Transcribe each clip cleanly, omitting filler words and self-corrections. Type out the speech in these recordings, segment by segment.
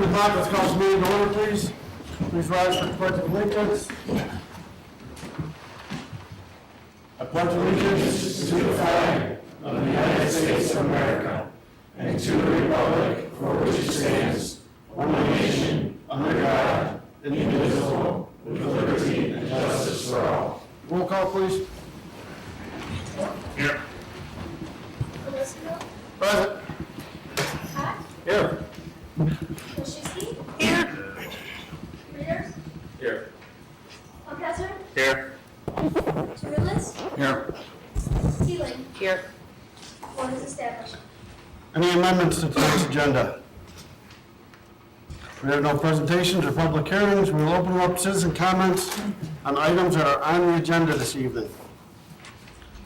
o'clock, let's call this meeting to order, please. Please rise for the pledge of allegiance. I pledge allegiance to the flag of the United States of America and to the republic for which it stands, one nation, under God, indivisible, with liberty and justice for all. Roll call, please. Here. Present. Pat? Here. Wojcicki? Here. Readers? Here. Professor? Here. Cirulis? Here. Teeling? Here. Board is established. Any amendments to tonight's agenda? We have no presentations or public hearings. We will open up citizen comments on items that are on the agenda this evening.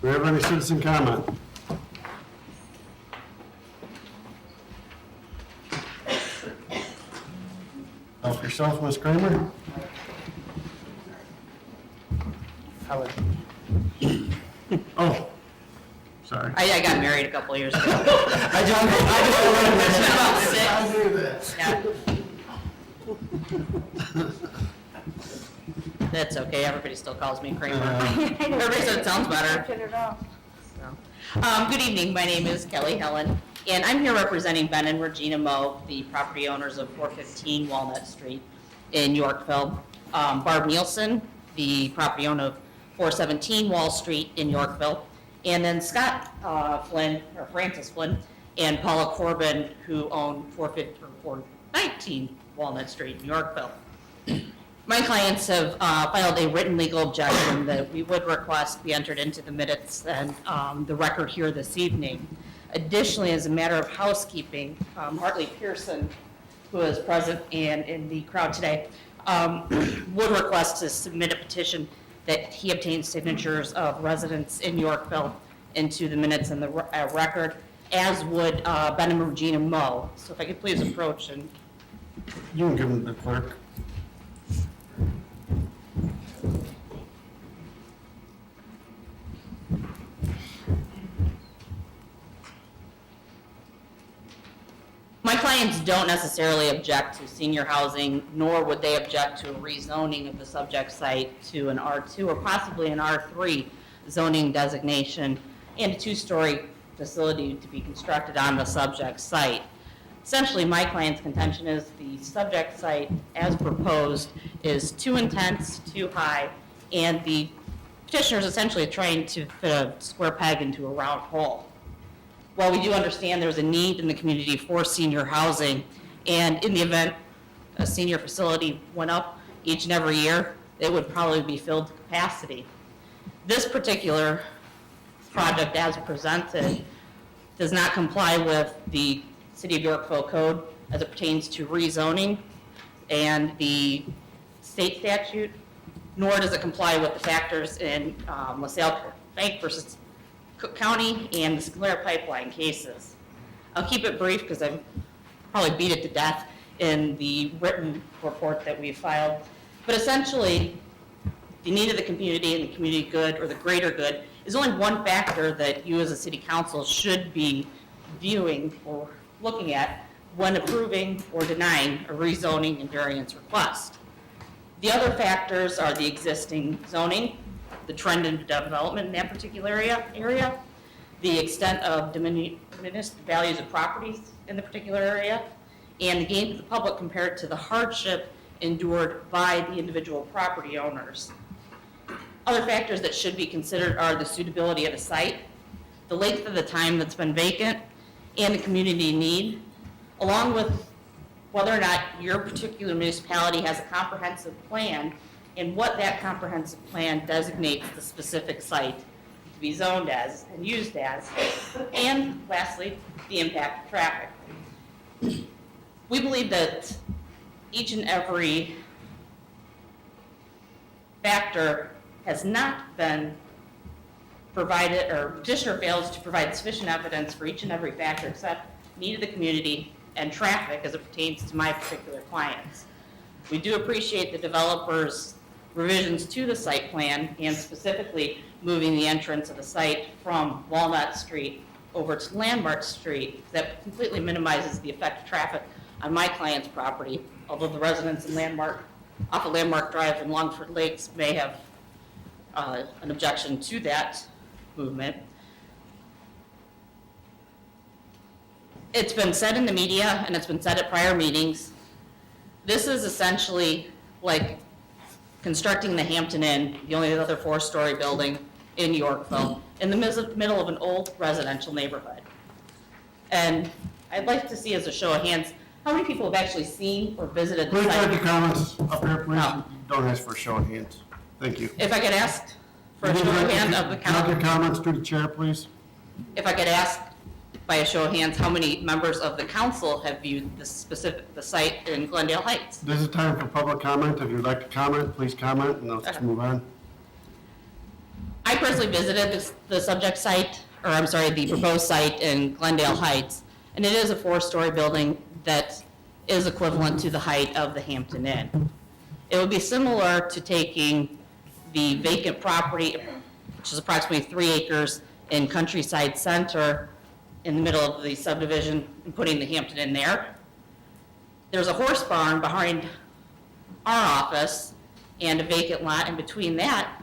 Do we have any citizen comment? Help yourself, Ms. Kramer. Oh, sorry. I got married a couple years ago. I About knew that. six. Yeah. That's okay. Everybody still calls me Kramer. Everybody said it sounds better. So, good evening. My name is Kelly Helen, and I'm here representing Ben and Regina Moe, the property owners of 415 Walnut Street in Yorkville. Barb Nielsen, the property owner of 417 Wall Street in Yorkville, and then Scott Flynn, or Francis Flynn, and Paula Corbin, who own 419 Walnut Street in Yorkville. My clients have filed a written legal objection that we would request be entered into the minutes and the record here this evening. Additionally, as a matter of housekeeping, Hartley Pearson, who is present and in the crowd today, would request to submit a petition that he obtains signatures of residents in Yorkville into the minutes and the record, as would Ben and Regina Moe. So if I could please approach and. You can give him the clerk. My clients don't necessarily object to senior housing, nor would they object to a rezoning of the subject site to an R2 or possibly an R3 zoning designation and a two-story facility to be constructed on the subject site. Essentially, my client's contention is the subject site, as proposed, is too intense, too high, and the petitioner is essentially trying to fit a square peg into a round hole. While we do understand there's a need in the community for senior housing, and in the event a senior facility went up each and every year, it would probably be filled to capacity. This particular project, as presented, does not comply with the City of Yorkville Code as it pertains to rezoning and the state statute, nor does it comply with the factors in LaSalle Bank versus Cook County and the Sinclair Pipeline cases. I'll keep it brief because I've probably beat it to death in the written report that we filed. But essentially, the need of the community and the community good or the greater good is only one factor that you as a city council should be viewing or looking at when approving or denying a rezoning and variance request. The other factors are the existing zoning, the trend in development in that particular area, the extent of diminished values of properties in the particular area, and the gain to the public compared to the hardship endured by the individual property owners. Other factors that should be considered are the suitability of the site, the length of the time that's been vacant, and the community need, along with whether or not your particular municipality has a comprehensive plan and what that comprehensive plan designates the specific site to be zoned as and used as, and lastly, the impact of traffic. We believe that each and every factor has not been provided, or petitioner fails to provide sufficient evidence for each and every factor except need of the community and traffic as it pertains to my particular clients. We do appreciate the developer's revisions to the site plan and specifically moving the entrance of the site from Walnut Street over to Landmark Street that completely minimizes the effect of traffic on my client's property, although the residents in off of Landmark Drive in Longford Lakes may have an objection to that movement. It's been said in the media, and it's been said at prior meetings, this is essentially like constructing the Hampton Inn, the only other 4-story building in Yorkville, in the middle of an old residential neighborhood. And I'd like to see, as a show of hands, how many people have actually seen or visited the Please site? have your comments up here, please. No. Don't ask for a show of hands. Thank you. If I could ask for a show of hands of the Have your council, comments to the chair, please. if I could ask by a show of hands, how many members of the council have viewed the site in Glendale Heights? This is time for public comment. If you'd like to comment, please comment, and let's Okay. move on. I personally visited the subject site, or I'm sorry, the proposed site in Glendale Heights, and it is a 4-story building that is equivalent to the height of the Hampton Inn. It would be similar to taking the vacant property, which is approximately 3 acres in Countryside Center in the middle of the subdivision, and putting the Hampton Inn there. There's a horse barn behind our office and a vacant lot in between that.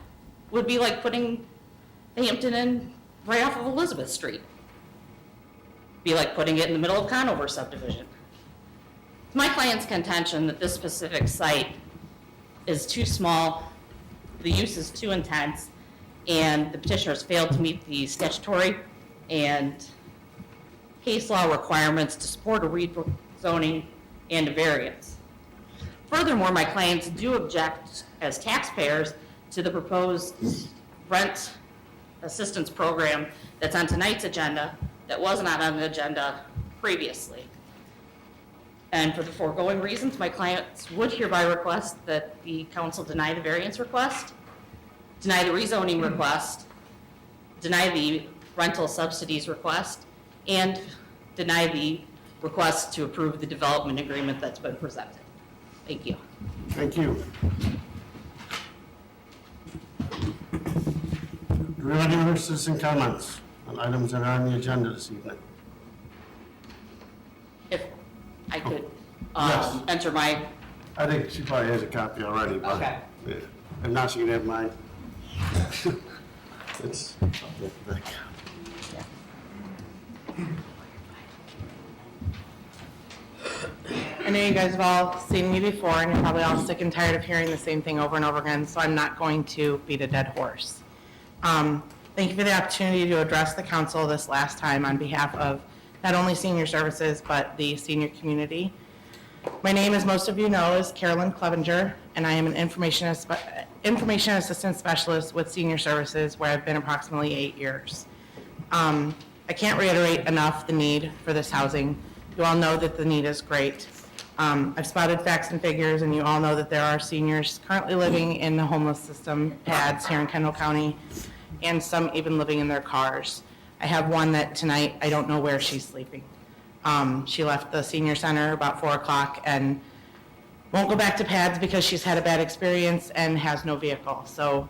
Would be like putting the Hampton Inn right off of Elizabeth Street. Be like putting it in the middle of Conover subdivision. It's my client's contention that this specific site is too small, the use is too intense, and the petitioners failed to meet the statutory and case law requirements to support a rezoning and a variance. Furthermore, my clients do object as taxpayers to the proposed rent assistance program that's on tonight's agenda that was not on the agenda previously. And for the foregoing reasons, my clients would hereby request that the council deny the variance request, deny the rezoning request, deny the rental subsidies request, and deny the request to approve the development agreement that's been presented. Thank you. Thank you. Do we have any other citizen comments on items that are on the agenda this evening? If I could Yes. enter my, I think she probably has a copy already, but. Okay. Yeah. If not, she can have mine. It's, I know you guys have all seen me before, and you're probably all sick and tired of hearing the same thing over and over again, so I'm not going to beat a dead horse. Thank you for the opportunity to address the council this last time on behalf of not only senior services, but the senior community. My name, as most of you know, is Carolyn Clevenger, and I am an information assistant specialist with senior services, where I've been approximately 8 years. I can't reiterate enough the need for this housing. You all know that the need is great. I've spotted facts and figures, and you all know that there are seniors currently living in the homeless system pads here in Kendall County, and some even living in their cars. I have one that tonight, I don't know where she's sleeping. She left the senior center about 4 o'clock and won't go back to pads because she's had a bad experience and has no vehicle. So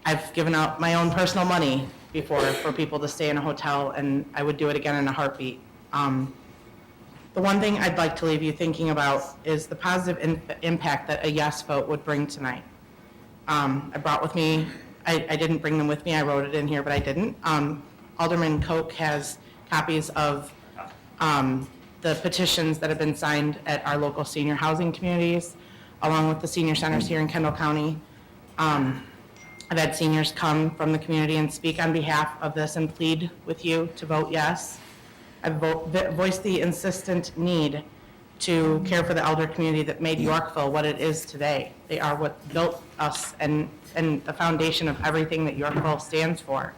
I've given out my own personal money before for people to stay in a hotel, and I would do it again in a heartbeat. The one thing I'd like to leave you thinking about is the positive impact that a yes vote would bring tonight. I brought with me, I didn't bring them with me, I wrote it in here, but I didn't. Alderman Koch has copies of the petitions that have been signed at our local senior housing communities, along with the senior centers here in Kendall County. I've had seniors come from the community and speak on behalf of this and plead with you to vote yes. I've voiced the insistent need to care for the elder community that made Yorkville what it is today. They are what built us and the foundation of everything that Yorkville stands for.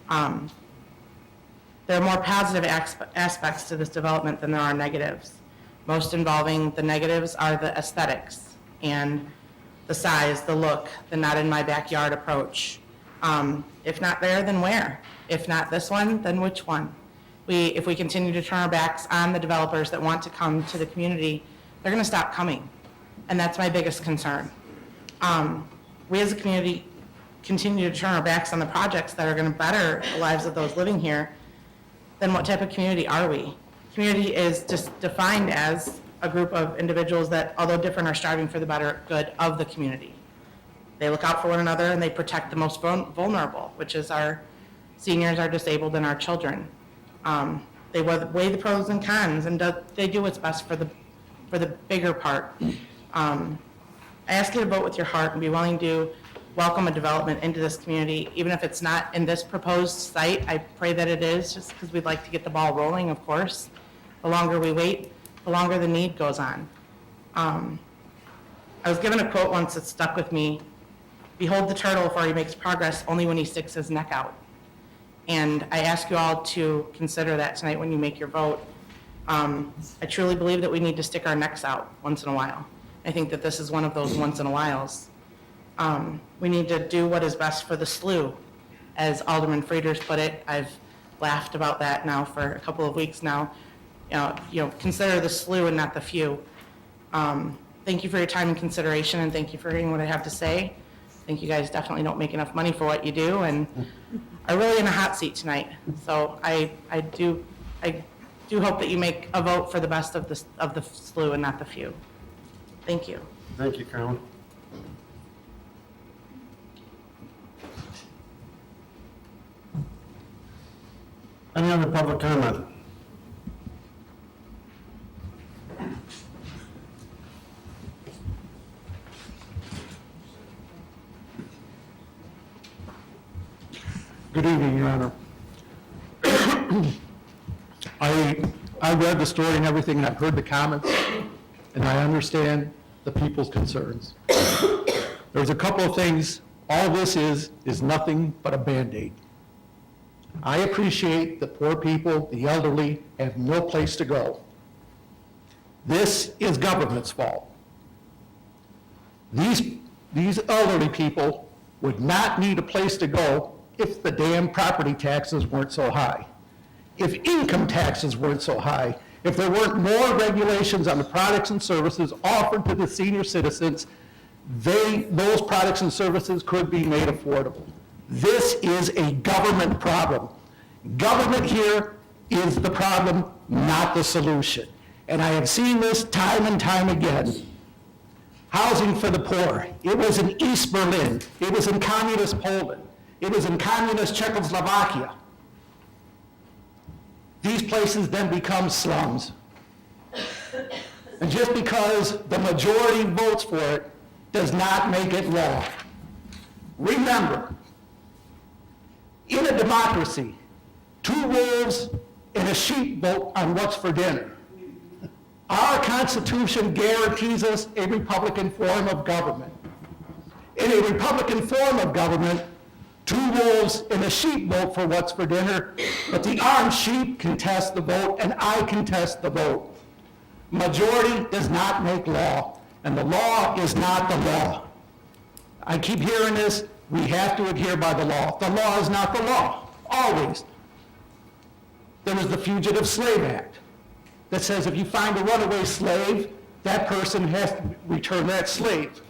There are more positive aspects to this development than there are negatives. Most involving the negatives are the aesthetics and the size, the look, the not in my backyard approach. If not there, then where? If not this one, then which one? If we continue to turn our backs on the developers that want to come to the community, they're going to stop coming. And that's my biggest concern. We as a community continue to turn our backs on the projects that are going to better the lives of those living here, then what type of community are we? Community is just defined as a group of individuals that, although different, are striving for the better good of the community. They look out for one another and they protect the most vulnerable, which is our seniors, our disabled, and our children. They weigh the pros and cons, and they do what's best for the bigger part. I ask you to vote with your heart and be willing to welcome a development into this community, even if it's not in this proposed site. I pray that it is, just because we'd like to get the ball rolling, of course. The longer we wait, the longer the need goes on. I was given a quote once that stuck with me: "Behold the turtle, for he makes progress only when he sticks his neck out." And I ask you all to consider that tonight when you make your vote. I truly believe that we need to stick our necks out once in a while. I think that this is one of those once in a whiles. We need to do what is best for the slew, as Alderman Frieders put it. I've laughed about that now for a couple of weeks now. Consider the slew and not the few. Thank you for your time and consideration, and thank you for hearing what I have to say. I think you guys definitely don't make enough money for what you do, and are really in a hot seat tonight. So I do hope that you make a vote for the best of the slew and not the few. Thank you. Thank you, Carolyn. Any other public comment? Good evening, Your Honor. I read the story and everything, and I've heard the comments, and I understand the people's concerns. There's a couple of things. All this is nothing but a Band-Aid. I appreciate the poor people, the elderly, have no place to go. This is government's fault. These elderly people would not need a place to go if the damn property taxes weren't so high, if income taxes weren't so high, if there weren't more regulations on the products and services offered to the senior citizens, those products and services could be made affordable. This is a government problem. Government here is the problem, not the solution. And I have seen this time and time again. Housing for the poor. It was in East Berlin. It was in communist Poland. It was in communist Czechoslovakia. These places then become slums. And just because the majority votes for it does not make it law. Remember, in a democracy, 2 wolves and a sheep vote on what's for dinner. Our Constitution guarantees us a Republican form of government. In a Republican form of government, 2 wolves and a sheep vote for what's for dinner, but the armed sheep contest the vote, and I contest the vote. Majority does not make law, and the law is not the law. I keep hearing this, we have to adhere by the law. The law is not the law, always. There was the Fugitive Slave Act that says if you find a runaway slave, that person has to return that slave.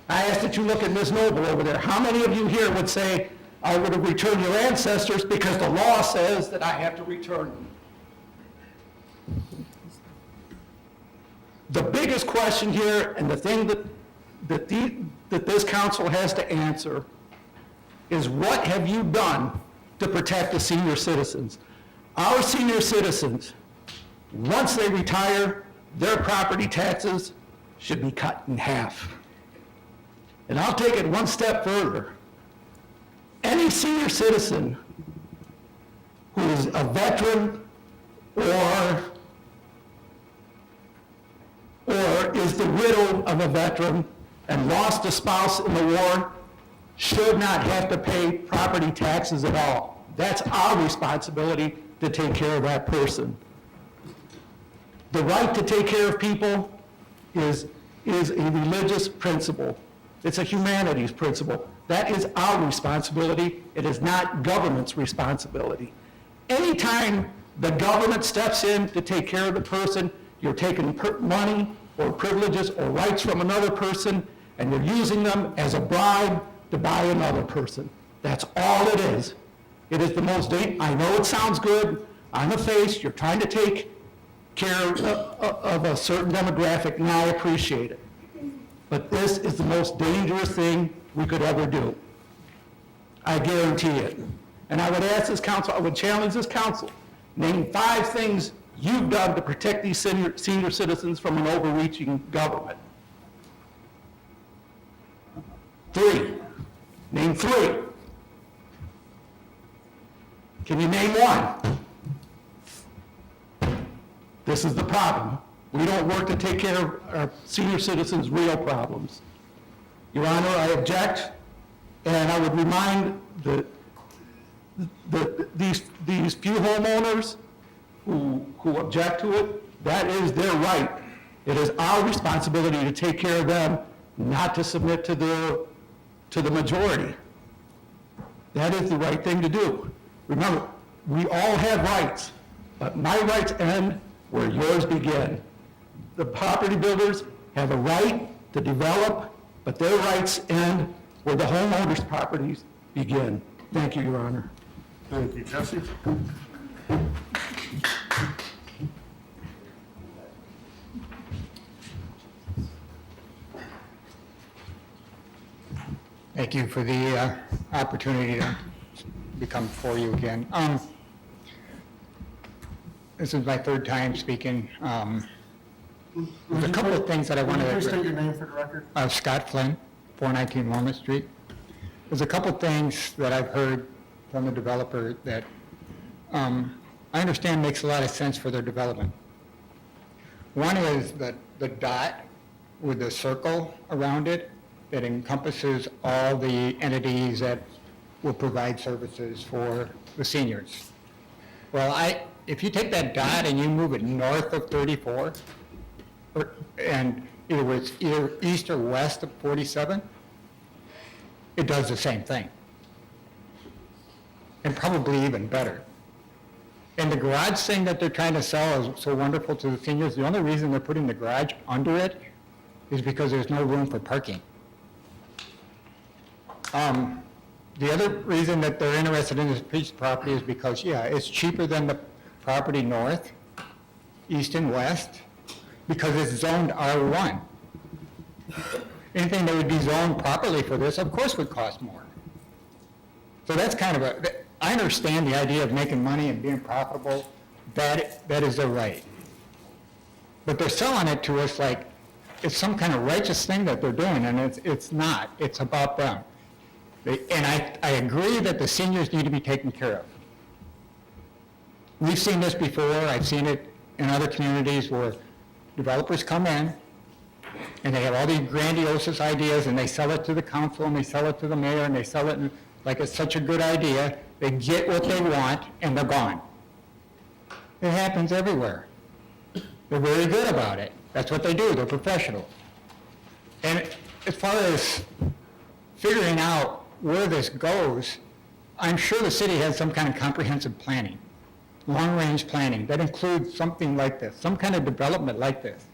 I ask that you look at Ms. Noble over there. How many of you here would say, I would have returned your ancestors because the law says that I have to return them? The biggest question here, and the thing that this council has to answer, is what have you done to protect the senior citizens? Our senior citizens, once they retire, their property taxes should be cut in half. And I'll take it one step further. Any senior citizen who is a veteran or is the widow of a veteran and lost a spouse in the war should not have to pay property taxes at all. That's our responsibility to take care of that person. The right to take care of people is a religious principle. It's a humanities principle. That is our responsibility. It is not government's responsibility. Anytime the government steps in to take care of the person, you're taking money or privileges or rights from another person, and you're using them as a bribe to buy another person. That's all it is. It is the most dangerous. I know it sounds good. on the face, you're trying to take care of a certain demographic, and I appreciate it. But this is the most dangerous thing we could ever do. I guarantee it. And I would ask this council, I would challenge this council, name 5 things you've done to protect these senior citizens from an overreaching government. 3. Name 3. Can you name 1? This is the problem. We don't work to take care of our senior citizens' real problems. Your Honor, I object, and I would remind these few homeowners who object to it, that is their right. It is our responsibility to take care of them, not to submit to the majority. That is the right thing to do. Remember, we all have rights, but my rights end where yours begin. The property builders have a right to develop, but their rights end where the homeowners' properties begin. Thank you, Your Honor. Thank you, Jesse. Thank you for the opportunity to become before you again. This is my 3rd time speaking. There's a couple of things that I want to... Please state your name for the record. Scott Flynn, 419 Walnut Street. There's a couple of things that I've heard from the developer that I understand makes a lot of sense for their development. One is that the dot with the circle around it that encompasses all the entities that will provide services for the seniors. Well, if you take that dot and you move it north of 34, and either east or west of 47, it does the same thing. And probably even better. And the garage thing that they're trying to sell is so wonderful to the seniors. The only reason they're putting the garage under it is because there's no room for parking. The other reason that they're interested in this piece of property is because, yeah, it's cheaper than the property north, east and west, because it's zoned R1. Anything that would be zoned properly for this, of course, would cost more. So that's kind of I understand the idea of making money and being profitable. That is their right. But they're selling it to us like it's some kind of righteous thing that they're doing, and it's not. It's about them. And I agree that the seniors need to be taken care of. We've seen this before. I've seen it in other communities where developers come in and they have all these grandiose ideas and they sell it to the council and they sell it to the mayor and they sell it like it's such a good idea. They get what they want and they're gone. It happens everywhere. They're very good about it. That's what they do. They're professional. And as far as figuring out where this goes, I'm sure the city has some kind of comprehensive planning, long-range planning that includes something like this, some kind of development like this.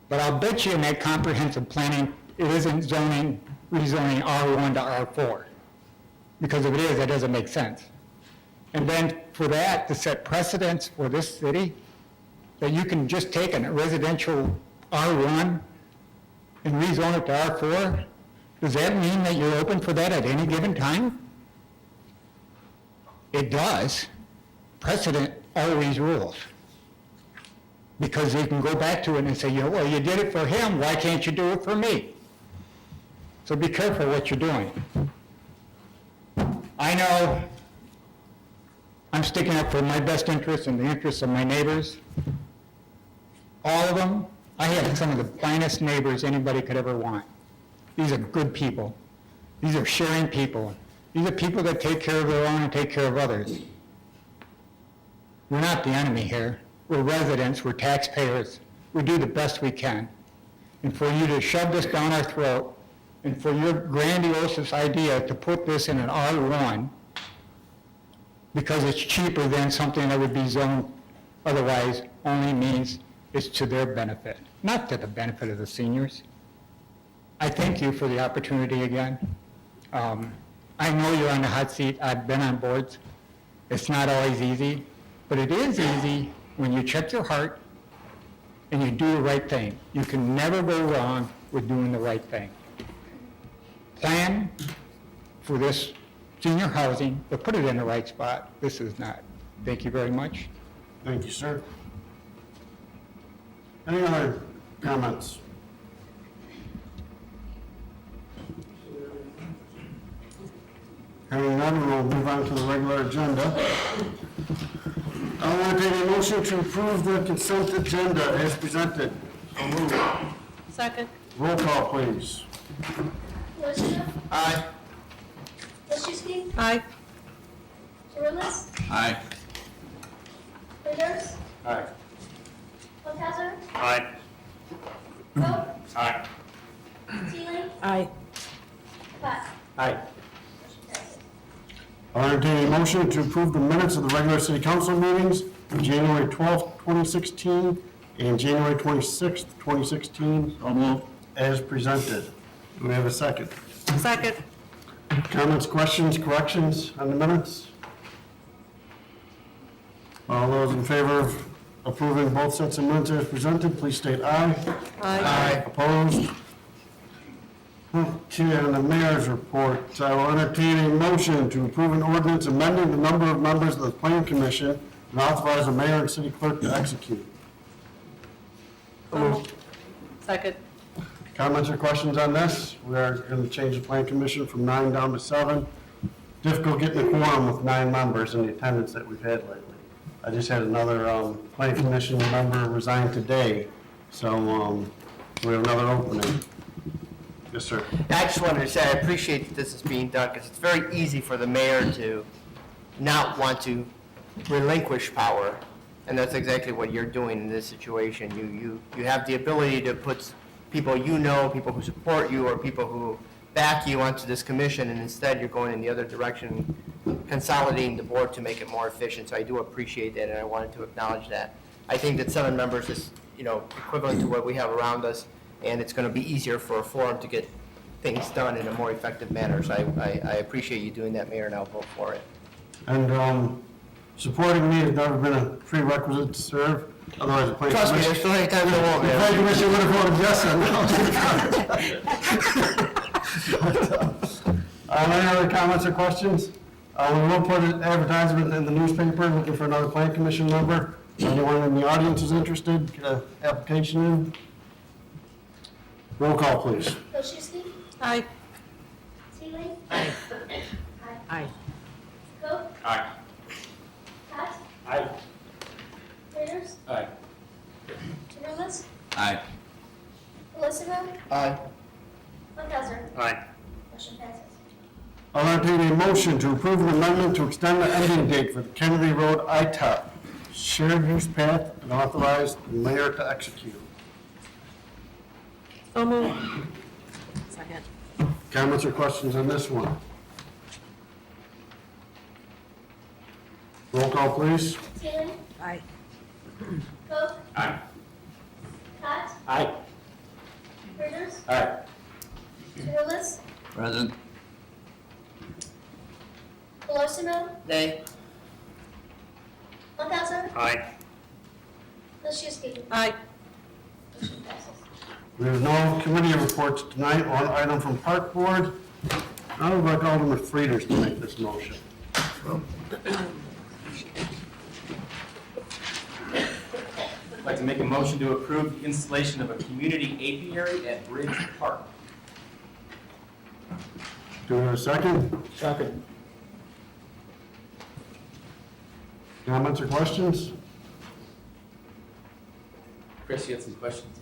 But I'll bet you in that comprehensive planning, it isn't rezoning R1 to R4. Because if it is, that doesn't make sense. And then for that to set precedents for this city, that you can just take a residential R1 and rezone it to R4, does that mean that you're open for that at any given time? It does. Precedent always rules. Because they can go back to it and say, well, you did it for him, why can't you do it for me? So be careful what you're doing. I know I'm sticking up for my best interests and the interests of my neighbors. All of them. I have some of the finest neighbors anybody could ever want. These are good people. These are sharing people. These are people that take care of their own and take care of others. We're not the enemy here. We're residents, we're taxpayers. We do the best we can. And for you to shove this down our throat, and for your grandiose idea to put this in an R1, because it's cheaper than something that would be zoned otherwise, only means it's to their benefit, not to the benefit of the seniors. I thank you for the opportunity again. I know you're on the hot seat. I've been on boards. It's not always easy. But it is easy when you check your heart and you do the right thing. You can never go wrong with doing the right thing. Plan for this senior housing, but put it in the right spot. This is not. Thank you very much. Thank you, sir. Any other comments? Hearing none, we'll move on to the regular agenda. I'll entertain a motion to approve the consent agenda as presented. So moved. Second. Roll call, please. Lucio. Aye. Lichtenstein. Aye. Cirulis. Aye. Rivers. Aye. Montalvo. Aye. Vogt. Aye. Teeling. Aye. Platt. Aye. I'll entertain a motion to approve the minutes of the regular city council meetings of January 12th, 2016, and January 26th, 2016, So moved. as presented. Do we have a second? Second. Comments, questions, corrections on the minutes? All those in favor of approving both sets of minutes as presented, please state aye. Aye. Opposed? Okay, on the mayor's report, I will entertain a motion to approve an ordinance amending the number of members of the plan commission and authorize the mayor and city clerk to execute. Second. Comments or questions on this? We are going to change the plan commission from 9 down to 7. Difficult getting a quorum with 9 members in the attendance that we've had lately. I just had another plan commission member resign today, so we have another opening. Yes, sir. I just wanted to say I appreciate that this is being done because it's very easy for the mayor to not want to relinquish power. And that's exactly what you're doing in this situation. You have the ability to put people you know, people who support you, or people who back you onto this commission, and instead you're going in the other direction, consolidating the board to make it more efficient. So I do appreciate that, and I wanted to acknowledge that. I think that 7 members is, equivalent to what we have around us, and it's going to be easier for a forum to get things done in a more effective manner. So I appreciate you doing that, Mayor, and I'll vote for it. And supporting me has never been a prerequisite to serve, otherwise the plan Trust me, commission... there's still any time to vote, The plan Mayor. commission would have voted yes on those. Any other comments or questions? We will put an advertisement in the newspaper looking for another plan commission member. Anyone in the audience is interested, get an application in. Roll call, please. Lichtenstein. Aye. Teeling. Aye. Aye. Vogt. Aye. Platt. Aye. Rivers. Aye. Cirulis. Aye. Lucio. Aye. Montalvo. Aye. Motion passes. I'll entertain a motion to approve an amendment to extend the ending date for the Kennedy Road ITAP shared use path and authorize the mayor to execute. So moved. Second. Comments or questions on this one? Roll call, please. Teeling. Aye. Vogt. Aye. Platt. Aye. Rivers. Aye. Cirulis. Present. Lucio. Nay. Montalvo. Aye. Lichtenstein. Aye. Motion passes. We have no committee reports tonight. One item from Park Board. I would like Alderman Frieders to make this motion. I'd like to make a motion to approve the installation of a community apiary at Bridge Park. Do we have a second? Second. Comments or questions? Chris, you had some questions?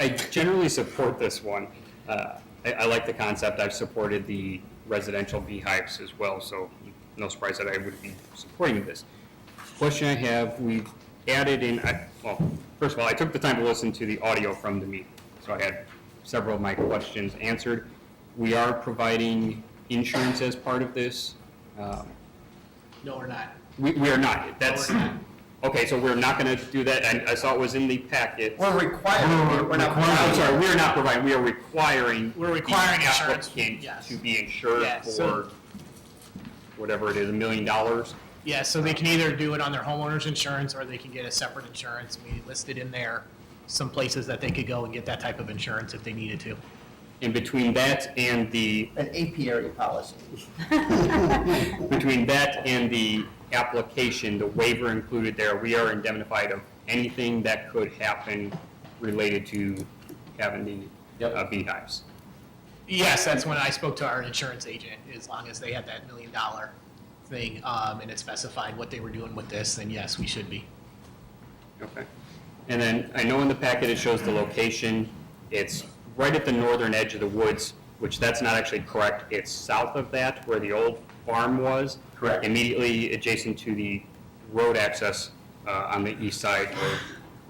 I generally support this one. I like the concept. I've supported the residential beehives as well, so no surprise that I would be supporting this. Question I have, we've added in, well, first of all, I took the time to listen to the audio from the meeting, so I had several of my questions answered. We are providing insurance as part of this. No, we're not. We are not. That's, okay, so we're not going to do that. I saw it was in the packet. We're required, we're not I'm sorry, we are not providing, we are requiring. We're requiring the insurance, applicant yes. to be insured Yes. for whatever it is, $1 million. Yeah, so they can either do it on their homeowner's insurance, or they can get a separate insurance. We listed in there some places that they could go and get that type of insurance if they needed to. And between that and the An apiary policy. Between that and the application, the waiver included there, we are indemnified of anything that could happen related to having the beehives. Yes, that's when I spoke to our insurance agent. As long as they had that $1 million thing, and it specified what they were doing with this, then yes, we should be. Okay. And then I know in the packet it shows the location. It's right at the northern edge of the woods, which that's not actually correct. It's south of that where the old farm was. Correct. Immediately adjacent to the road access on the east side.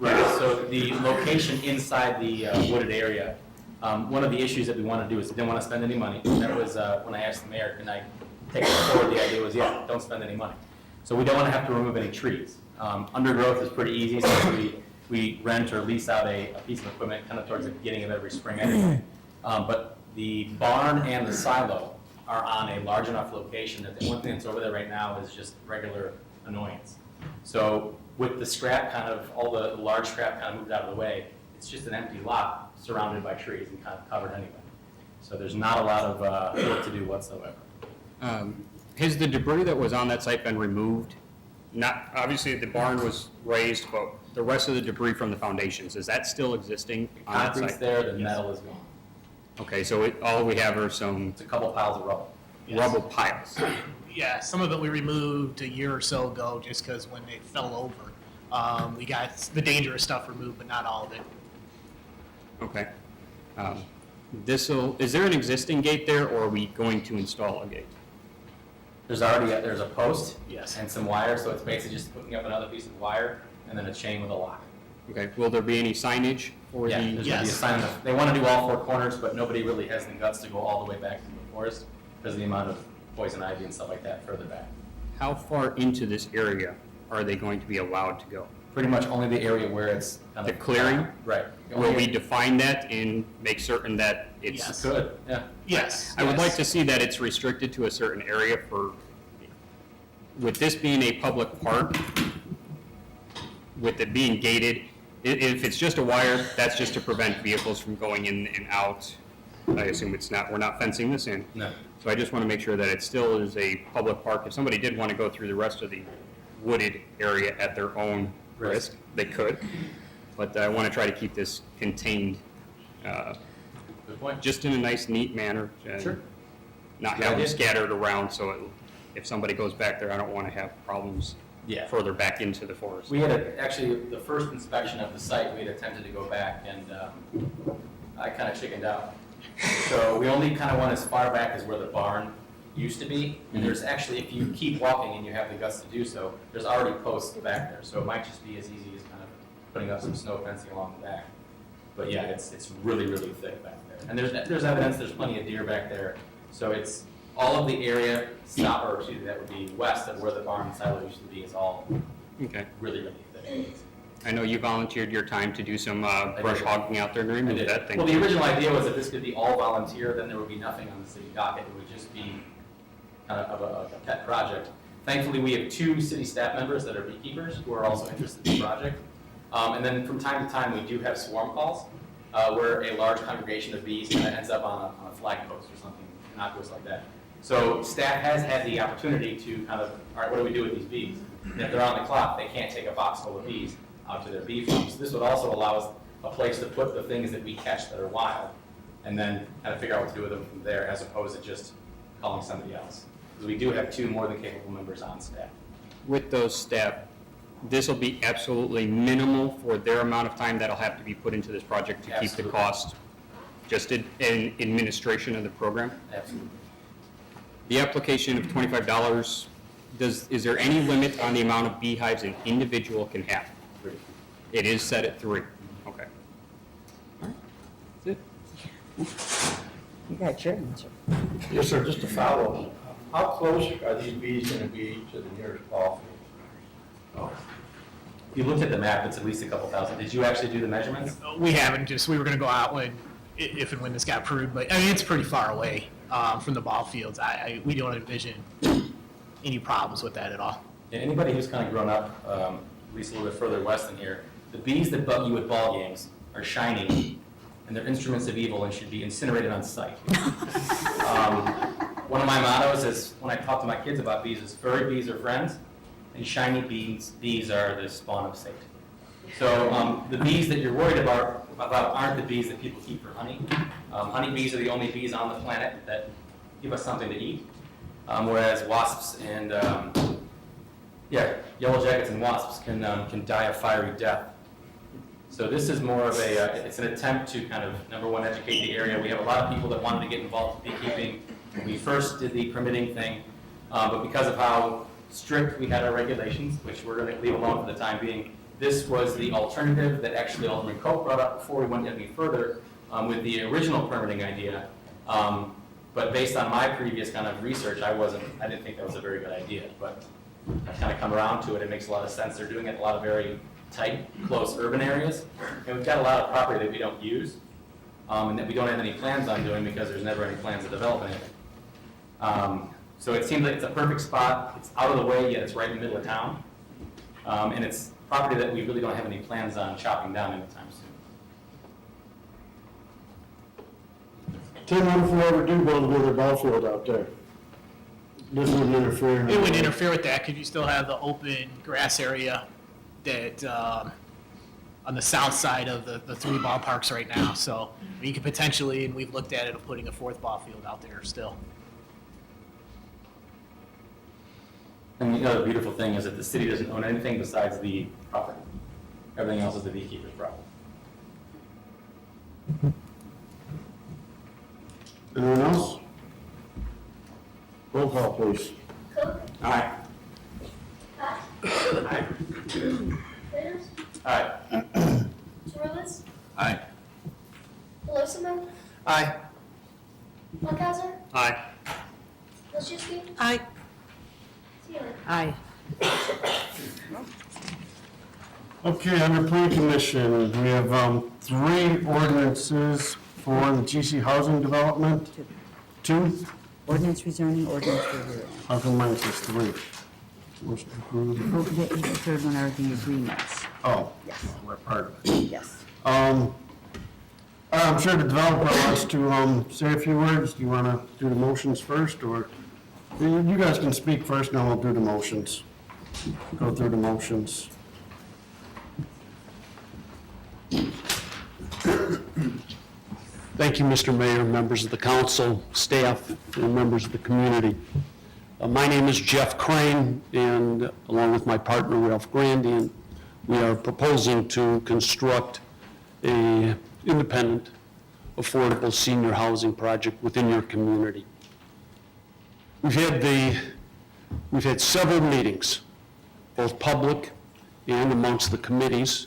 Right, so the location inside the wooded area, one of the issues that we want to do is we didn't want to spend any money. That was when I asked the mayor, can I take it forward? The idea was, yeah, don't spend any money. So we don't want to have to remove any trees. Undergrowth is pretty easy, so we rent or lease out a piece of equipment kind of towards the beginning of every spring anyway. But the barn and the silo are on a large enough location that the one thing that's over there right now is just regular annoyance. So with the scrap kind of, all the large scrap kind of moved out of the way, it's just an empty lot surrounded by trees and kind of covered anyway. So there's not a lot of work to do whatsoever. Has the debris that was on that site been removed? Not, obviously the barn was raised, but the rest of the debris from the foundations, is that still existing on that Concrete's site? there, the metal is gone. Okay, so all we have are some It's a couple piles of rubble. Yes. rubble piles. Yeah, some of it we removed a year or so ago just because when they fell over, we got the dangerous stuff removed, but not all of it. Okay. Is there an existing gate there, or are we going to install a gate? There's a post. Yes. And some wire, so it's basically just hooking up another piece of wire and then a chain with a lock. Okay, will there be any signage for Yeah, the? there's gonna be a sign. They want to do all four corners, but nobody really has the guts to go all the way back to the forest because of the amount of poison ivy and stuff like that further back. How far into this area are they going to be allowed to go? Pretty much only the area where it's kind The of clearing? Right. Will we define that and make certain that it's? Yes. Good, yeah. Yes. I would yes. like to see that it's restricted to a certain area for, with this being a public park, with it being gated, if it's just a wire, that's just to prevent vehicles from going in and out. I assume it's not, we're not fencing this in. No. So I just want to make sure that it still is a public park. If somebody did want to go through the rest of the wooded area at their own risk, they could. But I want to try to keep this contained, Good point. just in a nice, neat manner. And Sure. not Good have them idea. scattered around, so if somebody goes back there, I don't want to have problems Yeah. further back into the forest. We had actually, the first inspection of the site, we had attempted to go back and I kind of chickened out. So we only kind of went as far back as where the barn used to be. And there's actually, if you keep walking and you have the guts to do so, there's already posts back there. So it might just be as easy as kind of putting up some snow fencing along the back. But yeah, it's really, really thick back there. And there's evidence, there's plenty of deer back there. So it's all of the area or excuse me, that would be west of where the barn and silo used to be is all Okay. really, really thick. I know you volunteered your time to do some brush did. hogging out there and remove that thing. Well, the original idea was that this could be all volunteer, then there would be nothing on the city docket. It would just be kind of a pet project. Thankfully, we have 2 city staff members that are beekeepers who are also interested in the project. And then from time to time, we do have swarm calls where a large congregation of bees kind of ends up on a flag post or something innocuous like that. So staff has had the opportunity to kind of, all right, what do we do with these bees? And if they're on the clock, they can't take a box full of bees out to their bee farm. So this would also allow us a place to put the things that we catch that are wild, and then kind of figure out what to do with them from there, as opposed to just calling somebody else. Because we do have 2 more than capable members on staff. With those staff, this will be absolutely minimal for their amount of time that'll have to be put into this project to keep the Absolutely. cost, just in administration of the program. Absolutely. The application of $25, is there any limit on the amount of beehives an individual can have? It is set at 3. Okay. That's it. You got your answer. Yes, sir, just to follow, how close are these bees going to be to the nearest ball field? If you looked at the map, it's at least a couple thousand. Did you actually do the measurements? We haven't, just, we were gonna go out if and when this got approved, but, I mean, it's pretty far away, from the ball fields. We don't envision any problems with that at all. Yeah, anybody who's kind of grown up, at least a little bit further west than here, the bees that bug you at ball games are shiny, and they're instruments of evil and should be incinerated on site. One of my mottos is, when I talk to my kids about bees, is furry bees are friends, and shiny bees are the spawn of Satan. So the bees that you're worried about aren't the bees that people keep for honey. Honeybees are the only bees on the planet that give us something to eat, whereas wasps and yellow jackets and wasps can die a fiery death. So this is more of it's an attempt to kind of, number one, educate the area. We have a lot of people that wanted to get involved with beekeeping. We first did the permitting thing, but because of how strict we had our regulations, which we're going to leave alone for the time being, this was the alternative that actually Alderman Koch brought up before we went any further with the original permitting idea. But based on my previous kind of research, I didn't think that was a very good idea. But I've kind of come around to it. It makes a lot of sense. They're doing it in a lot of very tight, close urban areas. And we've got a lot of property that we don't use and that we don't have any plans on doing because there's never any plans to develop anything. So it seems like it's a perfect spot. It's out of the way, yet it's right in the middle of town. And it's property that we really don't have any plans on chopping down anytime soon. Tim, what if we ever do build another ball field out there? This wouldn't interfere. It would interfere with that, because you still have the open grass area that, on the south side of the three ballparks right now. So you could potentially, and we've looked at it, of putting a fourth ball field out there still. And the other beautiful thing is that the city doesn't own anything besides the property. Everything else is the beekeeper's property. Anyone else? Roll call, please. Cook, Aye. Hot, Aye. Bitters, Aye. Torres, Aye. Pelosimo, Aye. Funkhauser, Aye. Wilczewski, Aye. Sealy. Aye. Okay, under Plan Commission, we have 3 ordinances for the GC housing development. 2? Ordinance rezoning, ordinance review. How come mine says 3? Motion approved. Oh, the third one are the agreements. Oh, Yes. we're part of it. Yes. I'm sure the developer wants to say a few words. Do you want to do the motions first, or you guys can speak first, and then we'll do the motions. Go through the motions. Thank you, Mr. Mayor, members of the council, staff, and members of the community. My name is Jeff Crane, and along with my partner, Ralph Grandian, we are proposing to construct a independent, affordable senior housing project within your community. We've had several meetings, both public and amongst the committees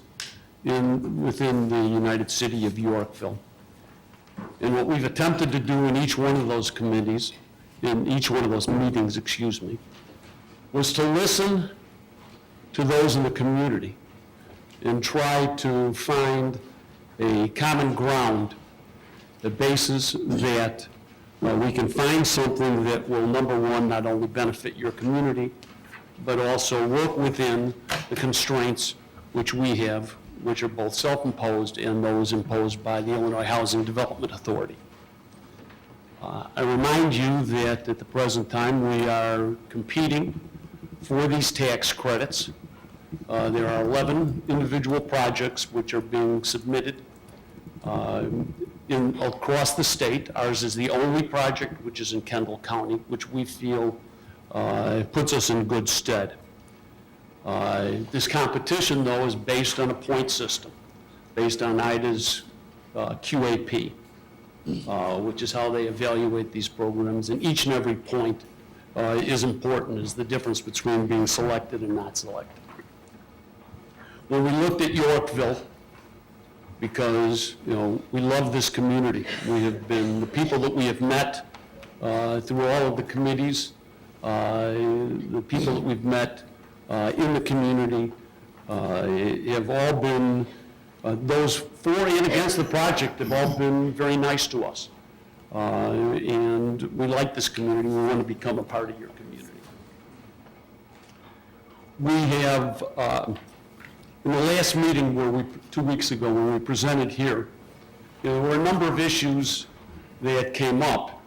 within the United City of Yorkville. And what we've attempted to do in each one of those committees, in each one of those meetings, was to listen to those in the community and try to find a common ground, the basis that we can find something that will, number one, not only benefit your community, but also work within the constraints which we have, which are both self-imposed and those imposed by the Illinois Housing Development Authority. I remind you that at the present time, we are competing for these tax credits. There are 11 individual projects which are being submitted across the state. Ours is the only project which is in Kendall County, which we feel puts us in good stead. This competition, though, is based on a point system, based on IDA's QAP, which is how they evaluate these programs, and each and every point is important, is the difference between being selected and not selected. When we looked at Yorkville, because, we love this community. We have been, the people that we have met through all of the committees, the people that we've met in the community have all been, those for and against the project have all been very nice to us. And we like this community. We want to become a part of your community. we have, in the last meeting 2 weeks ago, when we presented here, there were a number of issues that came up.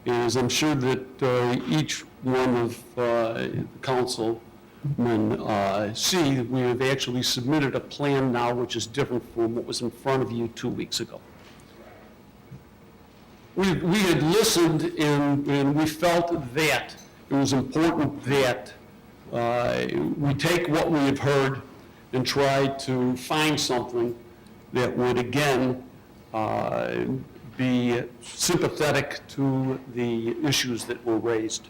As I'm sure that each one of the councilmen see, we have actually submitted a plan now which is different from what was in front of you 2 weeks ago. We had listened and we felt that it was important that we take what we have heard and try to find something that would again be sympathetic to the issues that were raised,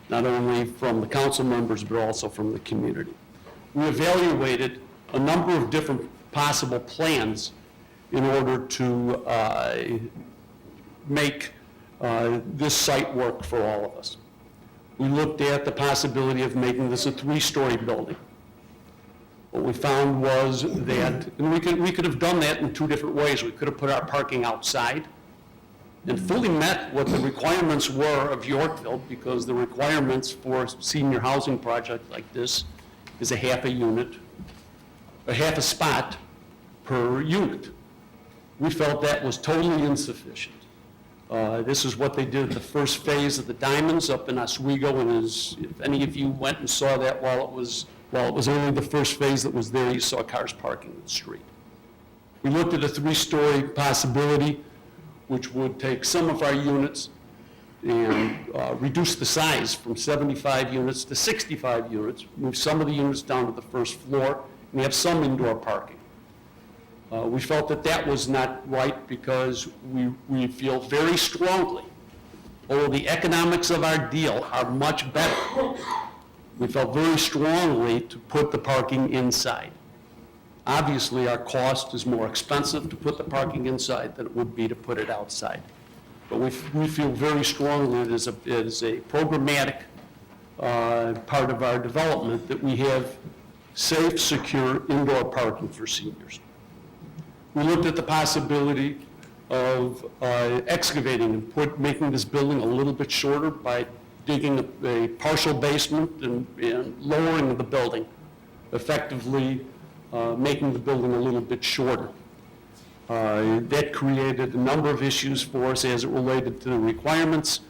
not only from the council members but also from the community. We evaluated a number of different possible plans in order to make this site work for all of us. We looked at the possibility of making this a 3-story building. What we found was that, and we could have done that in 2 different ways. We could have put our parking outside and fully met what the requirements were of Yorkville, because the requirements for a senior housing project like this is a half a spot per unit. We felt that was totally insufficient. This is what they did at the first phase of the Diamonds up in Oswego, and if any of you went and saw that while it was only the first phase that was there, you saw cars parking in the street. We looked at a 3-story possibility, which would take some of our units and reduce the size from 75 units to 65 units, move some of the units down to the first floor, and have some indoor parking. We felt that that was not right because we feel very strongly, although the economics of our deal are much better, we felt very strongly to put the parking inside. Obviously, our cost is more expensive to put the parking inside than it would be to put it outside. But we feel very strongly it is a programmatic part of our development that we have safe, secure indoor parking for seniors. We looked at the possibility of excavating and making this building a little bit shorter by digging a partial basement and lowering the building, effectively making the building a little bit shorter. That created a number of issues for us as it related to the requirements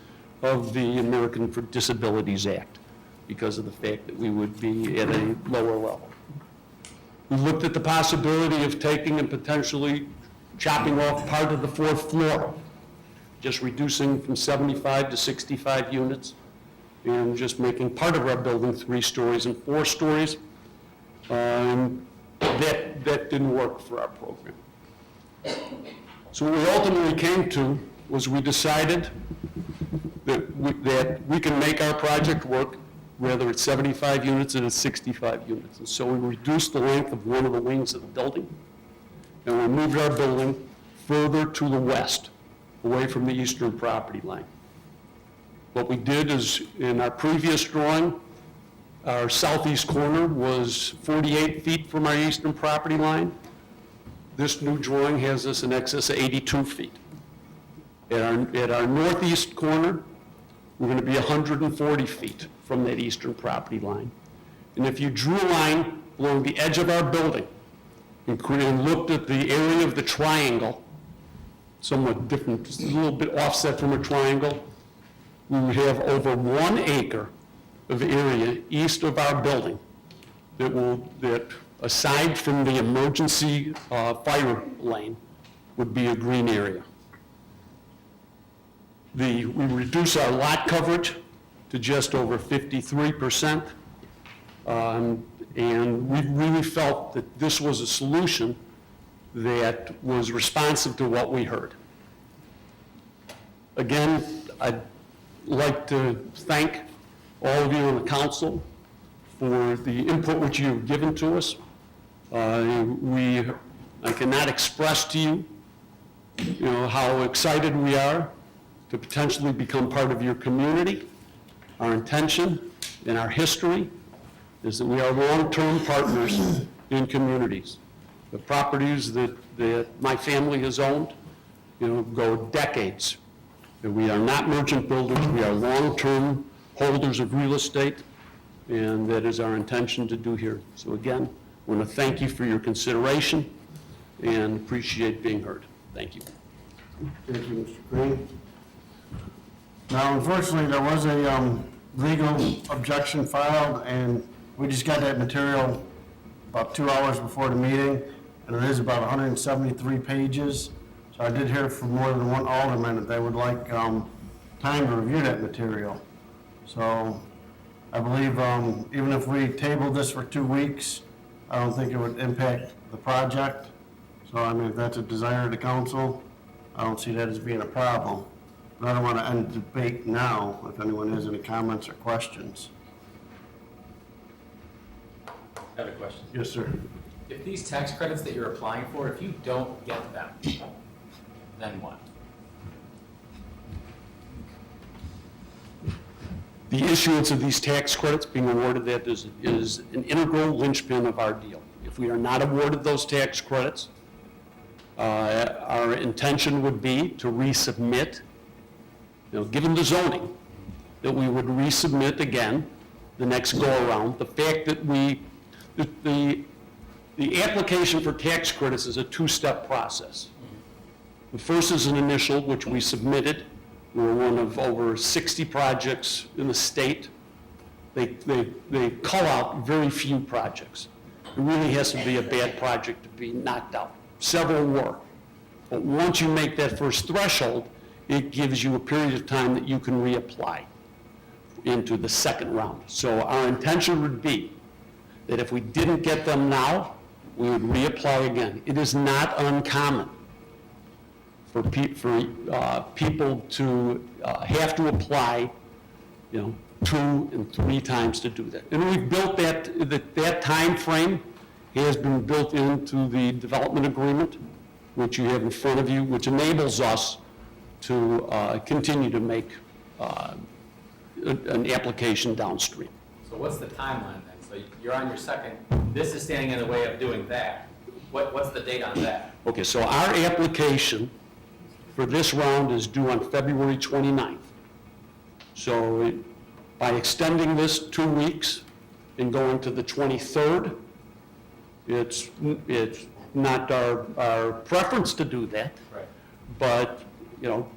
of the American with Disabilities Act, because of the fact that we would be at a lower level. We looked at the possibility of taking and potentially chopping off part of the 4th floor, just reducing from 75 to 65 units, and just making part of our building 3 stories and 4 stories. That didn't work for our program. So what we ultimately came to was we decided that we can make our project work, whether it's 75 units and it's 65 units. And so we reduced the length of one of the wings of the building, and we moved our building further to the west, away from the eastern property line. What we did is, in our previous drawing, our southeast corner was 48 feet from our eastern property line. This new drawing has us in excess of 82 feet. At our northeast corner, we're going to be 140 feet from that eastern property line. And if you drew a line along the edge of our building and looked at the area of the triangle, somewhat different, just a little bit offset from a triangle, we would have over 1 acre of area east of our building that aside from the emergency fire lane, would be a green area. We reduce our lot coverage to just over 53%, and we really felt that this was a solution that was responsive to what we heard. Again, I'd like to thank all of you on the council for the input which you've given to us. I cannot express to you, how excited we are to potentially become part of your community. Our intention and our history is that we are long-term partners in communities. The properties that my family has owned, go decades. And we are not merchant builders, we are long-term holders of real estate. and that is our intention to do here. So again, I want to thank you for your consideration and appreciate being heard. Thank you. Thank you, Mr. Green. Now, unfortunately, there was a legal objection filed, and we just got that material about 2 hours before the meeting, and it is about 173 pages. So I did hear from more than one alderman that they would like time to review that material. So I believe even if we tabled this for 2 weeks, I don't think it would impact the project. So I mean, if that's a desire of the council, I don't see that as being a problem. But I don't want to end the debate now, if anyone has any comments or questions. I have a question. Yes, sir. If these tax credits that you're applying for, if you don't get them, then what? The issuance of these tax credits being awarded that is an integral linchpin of our deal. If we are not awarded those tax credits, our intention would be to resubmit, given the zoning, that we would resubmit again the next go-around. The fact that the application for tax credits is a two-step process. The first is an initial, which we submitted. We were one of over 60 projects in the state. They call out very few projects. It really has to be a bad project to be knocked out. Several were. But once you make that first threshold, it gives you a period of time that you can reapply into the second round. So our intention would be that if we didn't get them now, we would reapply again. It is not uncommon for people to have to apply, 2 and 3 times to do that. And we've built that time frame has been built into the development agreement, which you have in front of you, which enables us to continue to make an application downstream. So what's the timeline then? So you're on your second, this is standing in the way of doing that. What's the date on that? Okay, so our application for this round is due on February 29th. So by extending this 2 weeks and going to the 23rd, it's not our preference to do that. Right. But,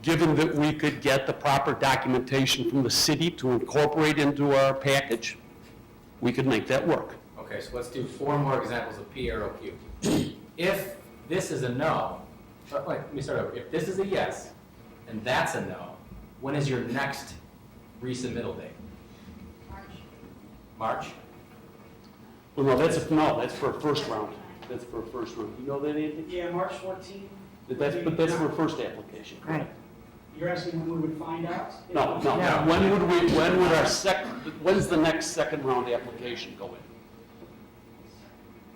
given that we could get the proper documentation from the city to incorporate into our package, we could make that work. Okay, so let's do 4 more examples of P arrow Q. If this is a no, let me start over. If this is a yes, and that's a no, when is your next resubmittal date? March? Well, no, that's for a first round. That's for a first round. You know that, Andy? Yeah, March 14th. But that's for a first application. Right. You're asking when we would find out? No. When's the next second round application go in?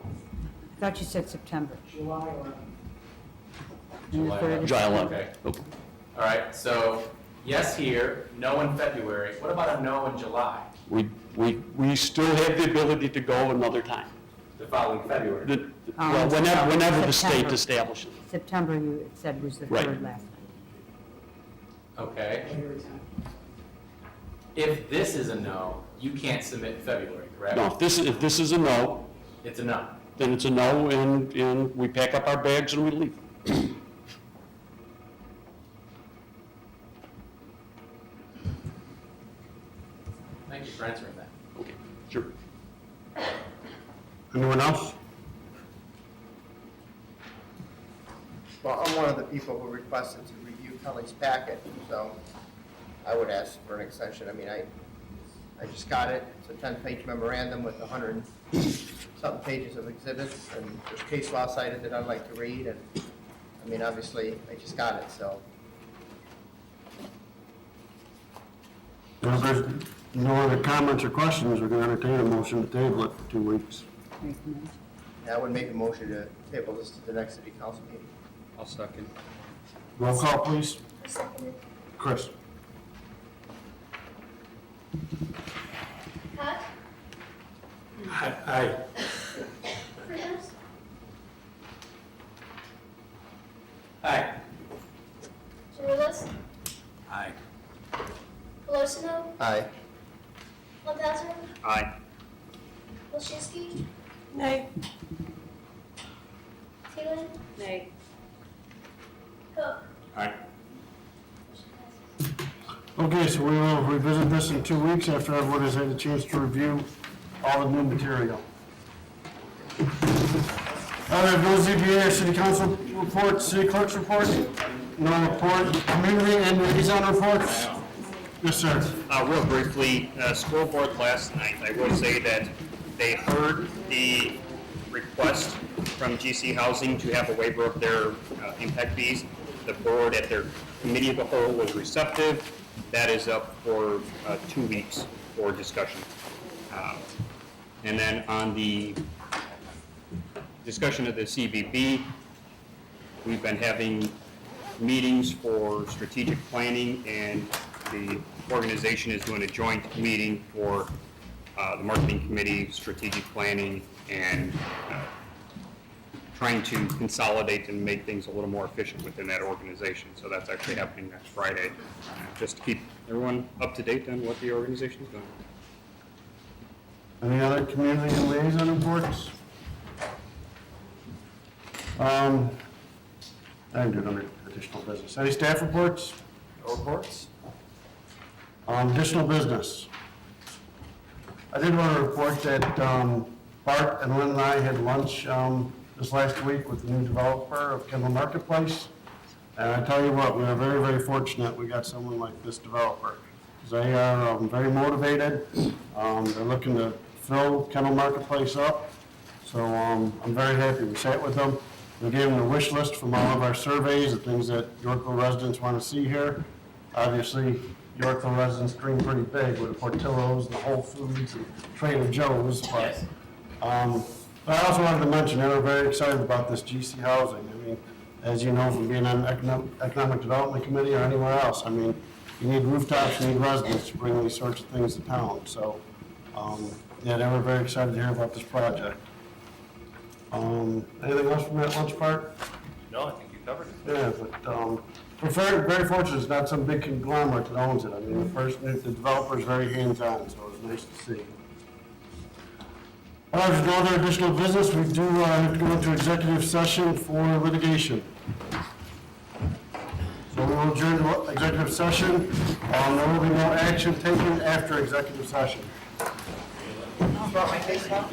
I thought you said September. July 11th. And the 3rd of July 11th. Okay. Okay. All right, so yes here, no in February. What about a no in July, We still have the ability to go another time. the following February? Well, whenever the state September. establishes. September, you said was the Right. 3rd last night. Okay. If this is a no, you can't submit in February, correct? No, if this is a no, It's a no. then it's a no, and we pack up our bags and we leave. Thank you for answering that. Okay, sure. Anyone else? Well, I'm one of the people who requested to review Kelly's packet, so I would ask for an extension. I mean, I just got it. It's a 10-page memorandum with 100-something pages of exhibits, and there's case law cited that I'd like to read, and, I mean, obviously, I just got it, so. If there's no other comments or questions, we're going to entertain a motion to table it for 2 weeks. Make a motion. I would make a motion to table this to the next city council meeting. I'll second. Roll call, please. Who seconded? Chris? Pat? Aye. Freehouse? Aye. Jarulis? Aye. Pelosino? Aye. Lopez? Aye. Nay. Cook. Aye. Okay, so we will revisit this in 2 weeks after everyone has had a chance to review all the new material. I have no ZBA or city council report, city clerk's report, no report, community and liaison reports. Yes, sir. Real briefly, school board last night, I will say that they heard the request from GC Housing to have a waiver of their impact fees. The board at their committee of the whole was receptive. That is up for 2 weeks for discussion. And then on the discussion of the CBB, we've been having meetings for strategic planning, and the organization is doing a joint meeting for the marketing committee, strategic planning, and trying to consolidate and make things a little more efficient within that organization. So that's actually happening next Friday, just to keep everyone up to date on what the organization is doing. Any other community and liaison reports? I didn't do it under additional business. Any staff reports? No reports? Additional business. I did want to report that Bart and Lynn and I had lunch this last week with the new developer of Kendall Marketplace. And I tell you what, we are very, very fortunate we got someone like this developer. They are very motivated. They're looking to fill Kendall Marketplace up. So I'm very happy. We sat with them. We gave them a wish list from all of our surveys, the things that Yorkville residents want to see here. Obviously, Yorkville residents dream pretty big with the Portillo's, the Whole Foods, and Trader Joe's. But I also wanted to mention they were very excited about this GC Housing. I mean, as you know from being on Economic Development Committee or anywhere else, I mean, you need rooftops, you need residents to bring these sorts of things to town. So, yeah, they were very excited to hear about this project. Anything else from that lunch part? No, I think you covered it. Yeah, but we're very, very fortunate it's not some big conglomerate that owns it. I mean, the developer is very hands-on, so it was nice to see. If there's no other additional business, we do have to go into executive session for litigation. So we will adjourn to executive session. There will be no action taken after executive session. Brought my case up?